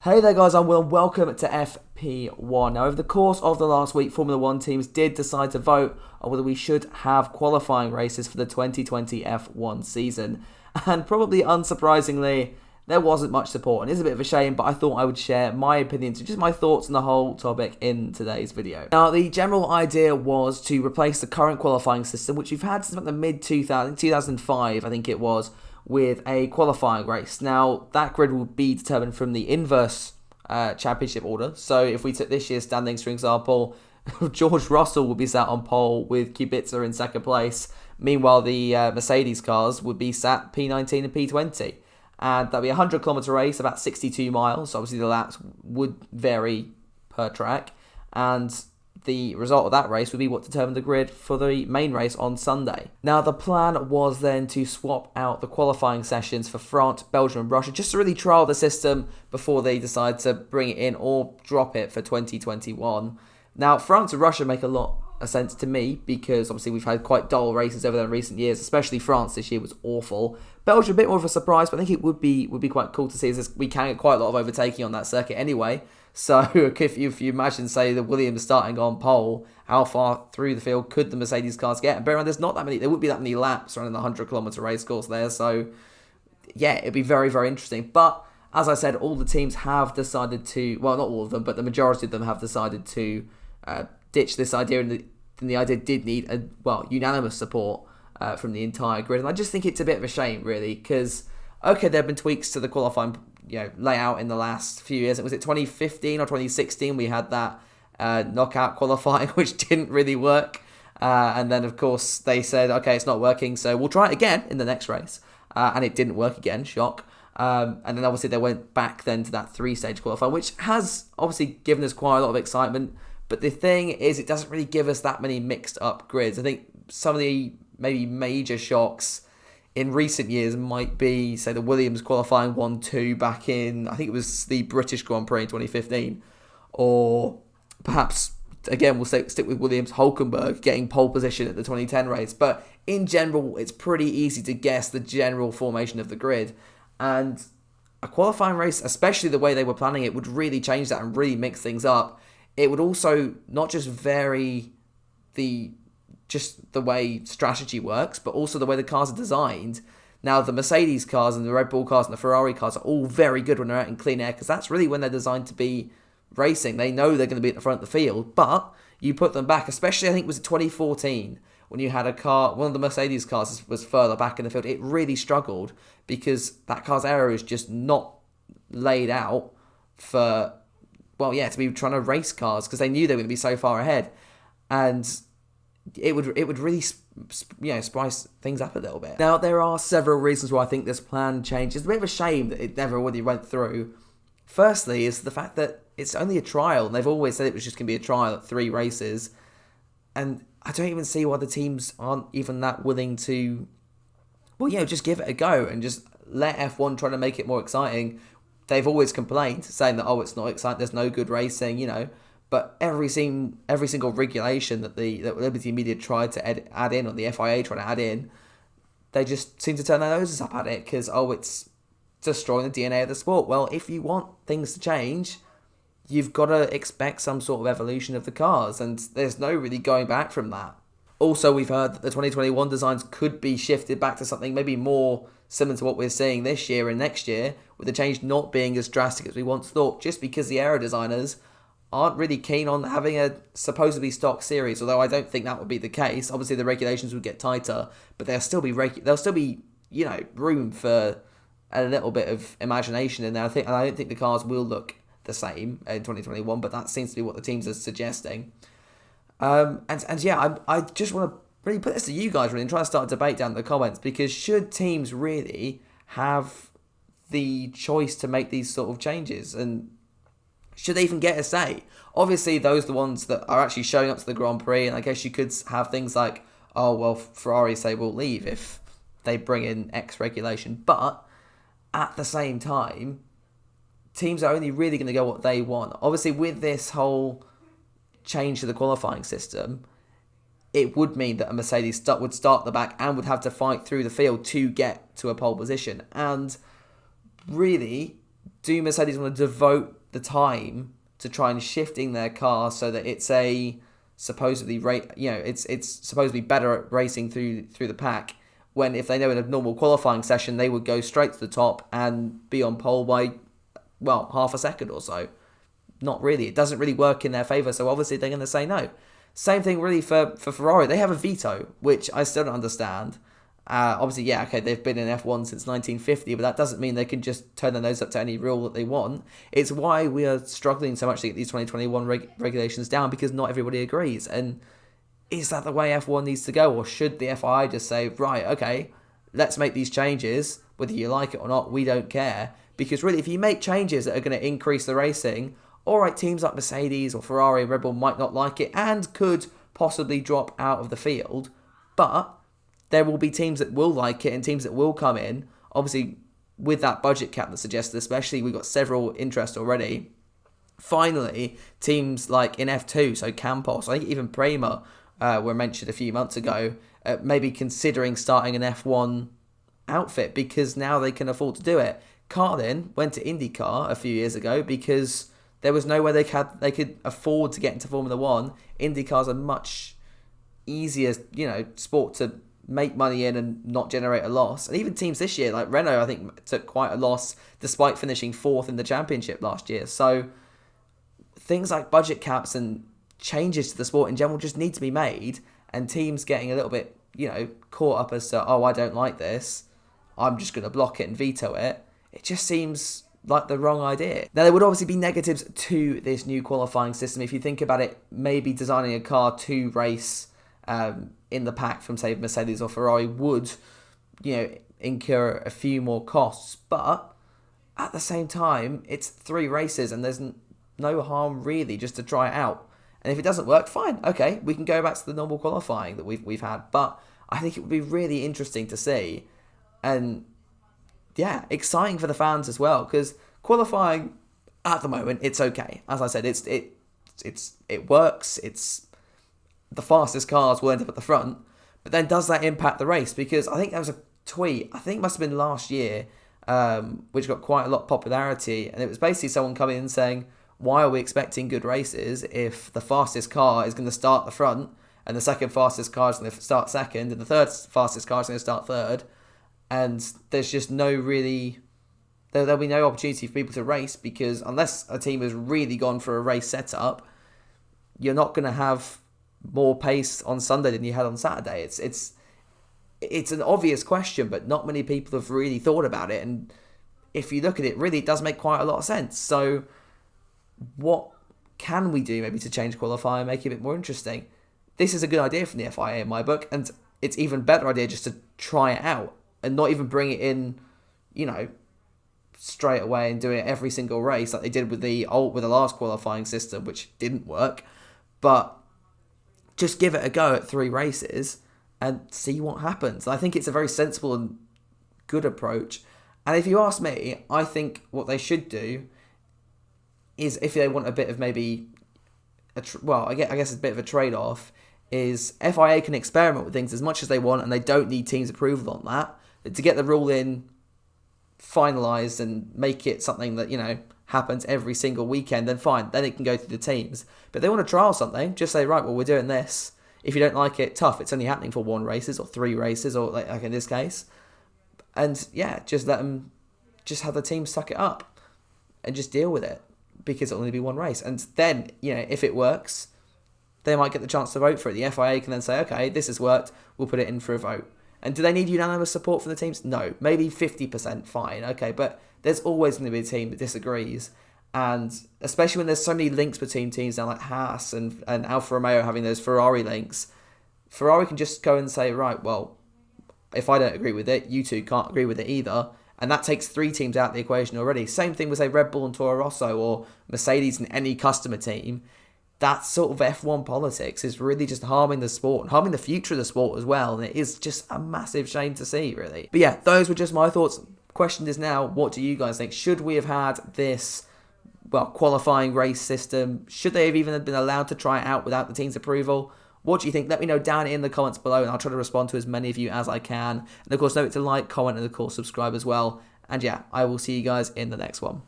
Hey there guys, I'm Will and welcome to FP1. Now over the course of the last week, Formula 1 teams did decide to vote on whether we should have qualifying races for the 2020 F1 season. And probably unsurprisingly, there wasn't much support, and it's a bit of a shame, but I thought I would share my opinions, just my thoughts on the whole topic in today's video. Now, the general idea was to replace the current qualifying system, which we've had since about the mid-2000s, 2005 I think it was, with a qualifying race. Now, that grid will be determined from the inverse championship order. So if we took this year's standings, for example, George Russell would be sat on pole with Kubica in second place. Meanwhile, the Mercedes cars would be sat P19 and P20. And that'd be a 100-kilometre race, about 62 miles. So obviously, the laps would vary per track. And the result of that race would be what determined the grid for the main race on Sunday. Now, the plan was then to swap out the qualifying sessions for France, Belgium and Russia, just to really trial the system before they decide to bring it in or drop it for 2021. Now, France and Russia make a lot of sense to me because obviously we've had quite dull races over there in recent years, especially France this year was awful. Belgium a bit more of a surprise, but I think it would be quite cool to see as we can get quite a lot of overtaking on that circuit anyway. So if you imagine, say, the Williams starting on pole, how far through the field could the Mercedes cars get? And bear in mind, there wouldn't be that many laps running the 100-kilometre race course there. So, yeah, it'd be very, very interesting. But, as I said, all the teams have decided to, well, not all of them, but the majority of them have decided to ditch this idea. And the idea did need, unanimous support from the entire grid. And I just think it's a bit of a shame, really, because, okay, there have been tweaks to the qualifying layout in the last few years. Was it 2015 or 2016 we had that knockout qualifying, which didn't really work. And then, of course, they said, okay, it's not working, so we'll try it again in the next race. And it didn't work again, shock. And then, obviously, they went back then to that three-stage qualifying, which has obviously given us quite a lot of excitement. But the thing is, it doesn't really give us that many mixed-up grids. I think some of the maybe major shocks in recent years might be, say, the Williams qualifying 1-2 back in, I think it was the British Grand Prix in 2015. Or perhaps, again, we'll stick with Williams, Hulkenberg getting pole position at the 2010 race. But in general, it's pretty easy to guess the general formation of the grid. And a qualifying race, especially the way they were planning it, would really change that and really mix things up. It would also not just vary the way strategy works, but also the way the cars are designed. Now, the Mercedes cars and the Red Bull cars and the Ferrari cars are all very good when they're out in clean air, because that's really when they're designed to be racing. They know they're going to be at the front of the field, but you put them back, especially I think it was 2014, when you had a car, one of the Mercedes cars was further back in the field. It really struggled because that car's aero is just not laid out for, to be trying to race cars, because they knew they were going to be so far ahead. And it would really spice things up a little bit. Now, there are several reasons why I think this plan changed. It's a bit of a shame that it never really went through. Firstly is the fact that it's only a trial, and they've always said it was just going to be a trial at 3 races. And I don't even see why the teams aren't even that willing to, just give it a go and just let F1 try to make it more exciting. They've always complained, saying that, it's not exciting, there's no good racing, But every single regulation that Liberty Media tried to add in, or the FIA tried to add in, they just seem to turn their noses up at it because, it's destroying the DNA of the sport. Well, if you want things to change, you've got to expect some sort of evolution of the cars, and there's no really going back from that. Also, we've heard that the 2021 designs could be shifted back to something maybe more similar to what we're seeing this year and next year, with the change not being as drastic as we once thought, just because the aero designers aren't really keen on having a supposedly stock series, although I don't think that would be the case. Obviously, the regulations would get tighter, but there'll still be room for a little bit of imagination in there. I don't think the cars will look the same in 2021, but that seems to be what the teams are suggesting. I just want to really put this to you guys, really, and try to start a debate down in the comments, because should teams really have the choice to make these sort of changes, and should they even get a say? Obviously, those are the ones that are actually showing up to the Grand Prix, and I guess you could have things like, Ferrari say we'll leave if they bring in X regulation. But at the same time, teams are only really going to go what they want. Obviously, with this whole change to the qualifying system, it would mean that a Mercedes would start the back and would have to fight through the field to get to a pole position. And really, do Mercedes want to devote the time to try and shifting their car so that it's a supposedly it's supposed to be better at racing through the pack, when if they know in a normal qualifying session they would go straight to the top and be on pole by half a second or so. Not really. It doesn't really work in their favour, so obviously they're going to say no. Same thing really for Ferrari. They have a veto, which I still don't understand. Obviously, they've been in F1 since 1950, but that doesn't mean they can just turn their nose up to any rule that they want. It's why we are struggling so much to get these 2021 regulations down, because not everybody agrees. And is that the way F1 needs to go? Or should the FIA just say, right, okay, let's make these changes, whether you like it or not, we don't care. Because really, if you make changes that are going to increase the racing, all right, teams like Mercedes or Ferrari and Red Bull might not like it and could possibly drop out of the field, but there will be teams that will like it and teams that will come in. Obviously, with that budget cap that suggested, especially, we've got several interests already. Finally, teams like in F2, so Campos, I think even Prema were mentioned a few months ago, maybe considering starting an F1 outfit because now they can afford to do it. Carlin went to IndyCar a few years ago because there was no way they could afford to get into Formula One. IndyCar's a much easier, sport to make money in and not generate a loss. And even teams this year, like Renault, I think took quite a loss despite finishing 4th in the championship last year. So things like budget caps and changes to the sport in general just need to be made, and teams getting a little bit, caught up as to, oh, I don't like this, I'm just going to block it and veto it. It just seems like the wrong idea. Now, there would obviously be negatives to this new qualifying system. If you think about it, maybe designing a car to race in the pack from, say, Mercedes or Ferrari would, incur a few more costs. But at the same time, it's 3 races and there's no harm really just to try it out. And if it doesn't work, fine, okay, we can go back to the normal qualifying that we've had. But I think it would be really interesting to see, and yeah, exciting for the fans as well, because qualifying at the moment, it's okay. As I said, it works. It's the fastest cars will end up at the front, but then does that impact the race? Because I think there was a tweet, I think it must have been last year, which got quite a lot of popularity, and it was basically someone coming in saying, why are we expecting good races if the fastest car is going to start the front, and the second fastest car is going to start second, and the third fastest car is going to start third, and there's just there'll be no opportunity for people to race, because unless a team has really gone for a race setup, you're not going to have more pace on Sunday than you had on Saturday. It's an obvious question, but not many people have really thought about it, and if you look at it, really it does make quite a lot of sense. So what can we do maybe to change qualifying and make it a bit more interesting? This is a good idea from the FIA in my book, and it's even better idea just to try it out and not even bring it in, straight away and do it every single race like they did with the last qualifying system, which didn't work. But just give it a go at 3 races and see what happens. I think it's a very sensible and good approach. And if you ask me, I think what they should do is, if they want a bit of maybe, I guess it's a bit of a trade-off, is FIA can experiment with things as much as they want, and they don't need teams' approval on that. To get the rule in finalised and make it something that, happens every single weekend, then fine, then it can go through the teams. But if they want to trial something, just say, right, well, we're doing this. If you don't like it, tough. It's only happening for 1 races or 3 races, or like in this case. And yeah, just let them, just have the team suck it up and just deal with it, because it'll only be 1 race. And then, if it works, they might get the chance to vote for it. The FIA can then say, okay, this has worked, we'll put it in for a vote. And do they need unanimous support from the teams? No. Maybe 50%, fine, okay, but there's always going to be a team that disagrees. And especially when there's so many links between teams now, like Haas and Alfa Romeo having those Ferrari links, Ferrari can just go and say, right, well, if I don't agree with it, you two can't agree with it either. And that takes 3 teams out of the equation already. Same thing with, say, Red Bull and Toro Rosso, or Mercedes and any customer team. That sort of F1 politics is really just harming the sport and harming the future of the sport as well. And it is just a massive shame to see, really. But yeah, those were just my thoughts. Question is now, what do you guys think? Should we have had this, qualifying race system? Should they have even been allowed to try it out without the team's approval? What do you think? Let me know down in the comments below, and I'll try to respond to as many of you as I can. And of course, don't forget to like, comment, and of course, subscribe as well. And yeah, I will see you guys in the next one.